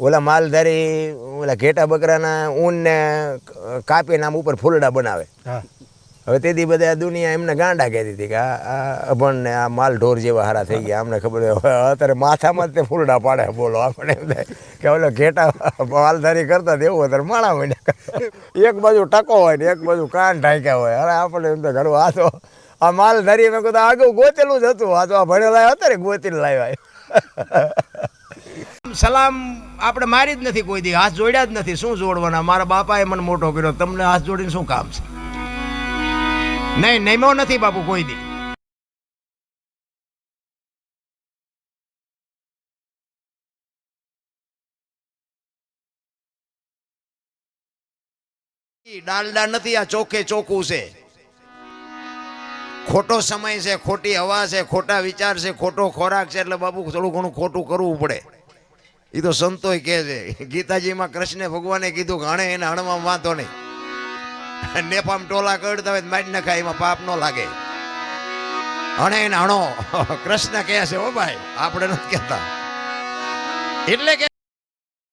ઓલા માલધારી ઓલા ઘેટા બકરાના ઊનને કાપીને આમ ઉપર ફૂલડા બનાવે. હવે તેથી બધા દુનિયા એમને ગાંડા કહેતી હતી કે આ અભણ ને આ માલ ઢોર જેવા હારા થઈ ગયા. અમને ખબર અત્યારે માથામાં જ તે ફૂલડા પાડે. બોલો આપણે એમ થાય કે ઓલો ઘેટા માલધારી કરતા એવું અત્યારે માણા હોય એક બાજુ ટકો હોય ને એક બાજુ કાન ઢાંક્યા હોય. અરે આપણે એમ તો ઘણું આ તો આ માલધારી મેં કીધું આગળ ગોતેલું જ હતું. આ તો આ ભણેલા અત્યારે ગોતીને લાવ્યા. સલામ આપણે મારી જ નથી કોઈ દી, હાથ જોડ્યા જ નથી. શું જોડવાના? મારા બાપાએ મને મોટો કર્યો, તમને હાથ જોડીને શું કામ છે? નહીં, નમ્યો નથી બાપુ કોઈ દી. ડાલડા નથી, આ ચોખ્ખે ચોખ્ખું છે. ખોટો સમય છે, ખોટી હવા છે, ખોટા વિચાર છે, ખોટો ખોરાક છે, એટલે બાપુ થોડું ઘણું ખોટું કરવું પડે. એ તો સંતોય કહે છે. ગીતાજીમાં કૃષ્ણ ભગવાને કીધું કે હણે એને હણવામાં વાંધો નહીં. નેપામ ટોલા કરતા હોય મારી નખાય, એમાં પાપ ન લાગે. હણે એને હણો કૃષ્ણ કહે છે. હો ભાઈ, આપણે નથી કહેતા. એટલે કે